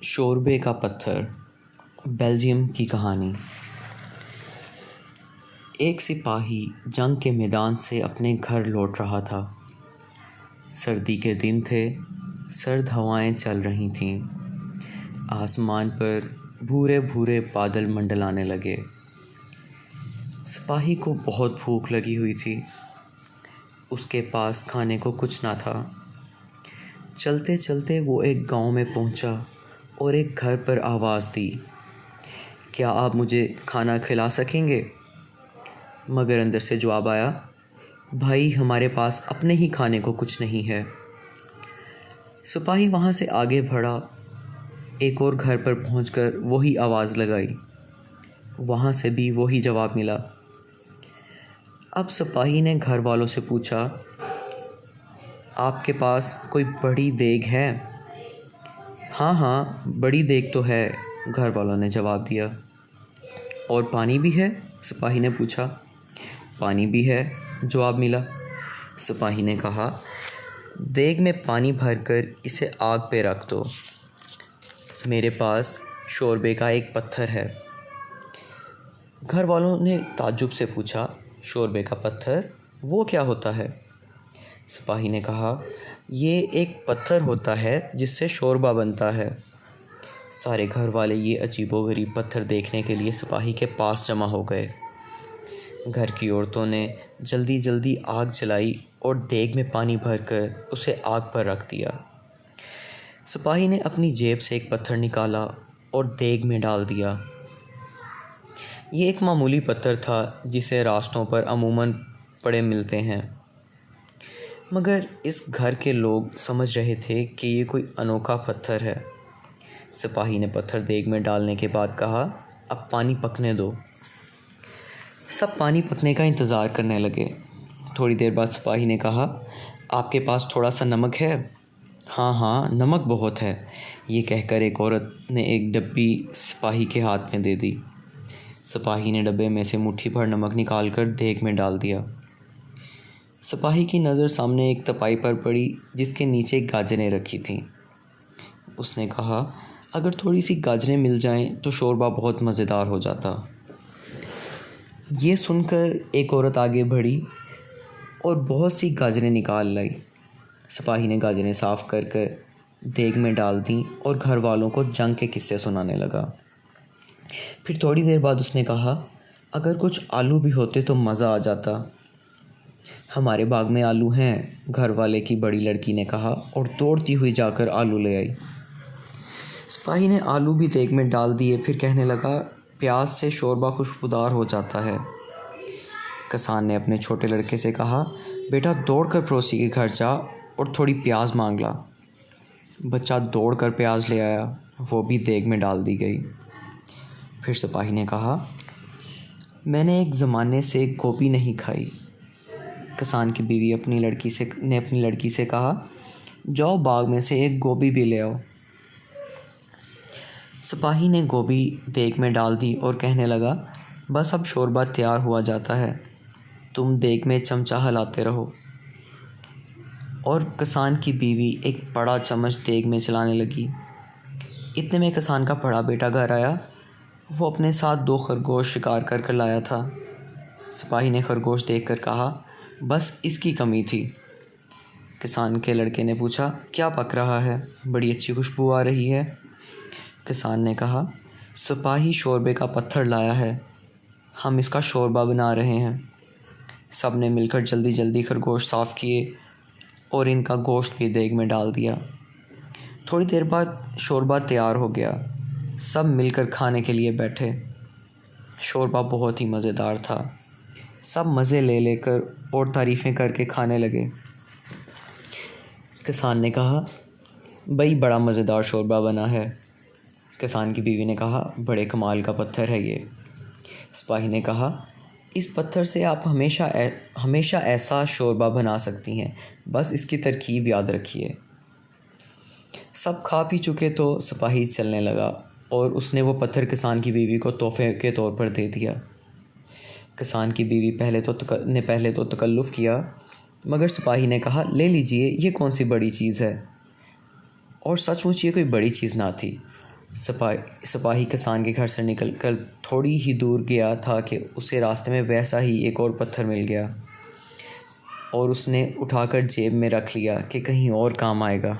शोरबे का पत्थर। बेल्जियम की कहानी। एक सिपाही जंग के मैदान से अपने घर लौट रहा था। सर्दी के दिन थे, सर्द हवाएं चल रही थीं। आसमान पर भूरे भूरे बादल मंडलाने लगे। सिपाही को बहुत भूख लगी हुई थी। उसके पास खाने को कुछ ना था। चलते चलते वो एक गांव में पहुंचा और एक घर पर आवाज़ दी, क्या आप मुझे खाना खिला सकेंगे? मगर अंदर से जवाब आया, भाई हमारे पास अपने ही खाने को कुछ नहीं है। सिपाही वहाँ से आगे बढ़ा, एक और घर पर पहुंचकर वही आवाज़ लगाई। वहाँ से भी वही जवाब मिला। अब सिपाही ने घर वालों से पूछा, आपके पास कोई बड़ी देग है? हाँ हाँ, बड़ी देग तो है, घर वालों ने जवाब दिया। और पानी भी है? सिपाही ने पूछा। पानी भी है, जवाब मिला। सिपाही ने कहा, देग में पानी भरकर इसे आग पे रख दो। मेरे पास शोरबे का एक पत्थर है। घर वालों ने ताज्जुब से पूछा, शोरबे का पत्थर, वो क्या होता है? सिपाही ने कहा, ये एक पत्थर होता है जिससे शोरबा बनता है। सारे घर वाले ये अजीबोगरीब पत्थर देखने के लिए सिपाही के पास जमा हो गए। घर की औरतों ने जल्दी जल्दी आग जलाई और देग में पानी भरकर उसे आग पर रख दिया। सिपाही ने अपनी जेब से एक पत्थर निकाला और देग में डाल दिया। ये एक मामूली पत्थर था जिसे रास्तों पर अमूमन पड़े मिलते हैं, मगर इस घर के लोग समझ रहे थे कि ये कोई अनोखा पत्थर है। सिपाही ने पत्थर देग में डालने के बाद कहा, अब पानी पकने दो। सब पानी पकने का इंतज़ार करने लगे। थोड़ी देर बाद सिपाही ने कहा, आपके पास थोड़ा सा नमक है? हाँ हाँ, नमक बहुत है, ये कहकर एक औरत ने एक डब्बी सिपाही के हाथ में दे दी। सिपाही ने डब्बे में से मुट्ठी भर नमक निकाल कर देग में डाल दिया। सिपाही की नज़र सामने एक तपाई पर पड़ी जिसके नीचे गाजरें रखी थीं। उसने कहा, अगर थोड़ी सी गाजरें मिल जाएं तो शोरबा बहुत मज़ेदार हो जाता। ये सुनकर एक औरत आगे बढ़ी और बहुत सी गाजरें निकाल लाई। सिपाही ने गाजरें साफ़ कर कर देग में डाल दी और घर वालों को जंग के किस्से सुनाने लगा। फिर थोड़ी देर बाद उसने कहा, अगर कुछ आलू भी होते तो मज़ा आ जाता। हमारे बाग में आलू हैं, घर वाले की बड़ी लड़की ने कहा और दौड़ती हुई जाकर आलू ले आई। सिपाही ने आलू भी देग में डाल दिए, फिर कहने लगा, प्याज से शोरबा खुशबूदार हो जाता है। किसान ने अपने छोटे लड़के से कहा, बेटा दौड़कर पड़ोसी के घर जा और थोड़ी प्याज मांग ला। बच्चा दौड़कर प्याज ले आया, वो भी देग में डाल दी गई। फिर सिपाही ने कहा, मैंने एक ज़माने से गोभी नहीं खाई। किसान की बीवी अपनी लड़की से कहा, जाओ बाग में से एक गोभी भी ले आओ। सिपाही ने गोभी देग में डाल दी और कहने लगा, बस अब शोरबा तैयार हुआ जाता है, तुम देग में चमचा हिलाते रहो। और किसान की बीवी एक बड़ा चम्मच देग में चलाने लगी। इतने में किसान का बड़ा बेटा घर आया। वो अपने साथ 2 खरगोश शिकार कर कर लाया था। सिपाही ने खरगोश देखकर कहा, बस इसकी कमी थी। किसान के लड़के ने पूछा, क्या पक रहा है? बड़ी अच्छी खुशबू आ रही है। किसान ने कहा, सिपाही शोरबे का पत्थर लाया है, हम इसका शोरबा बना रहे हैं। सब ने मिलकर जल्दी जल्दी खरगोश साफ़ किए और इनका गोश्त भी देग में डाल दिया। थोड़ी देर बाद शोरबा तैयार हो गया। सब मिलकर खाने के लिए बैठे। शोरबा बहुत ही मज़ेदार था। सब मज़े ले लेकर और तारीफ़ें करके खाने लगे। किसान ने कहा, भाई बड़ा मज़ेदार शोरबा बना है। किसान की बीवी ने कहा, बड़े कमाल का पत्थर है ये। सिपाही ने कहा, इस पत्थर से आप हमेशा ऐसा शोरबा बना सकती हैं, बस इसकी तरकीब याद रखिए। सब खा पी चुके तो सिपाही चलने लगा और उसने वो पत्थर किसान की बीवी को तोहफे के तौर पर दे दिया। किसान की बीवी पहले तो तकल्लुफ़ किया, मगर सिपाही ने कहा, ले लीजिए, ये कौन सी बड़ी चीज़ है। और सचमुच ये कोई बड़ी चीज़ ना थी। सिपाही किसान के घर से निकलकर थोड़ी ही दूर गया था कि उसे रास्ते में वैसा ही एक और पत्थर मिल गया और उसने उठाकर जेब में रख लिया कि कहीं और काम आएगा।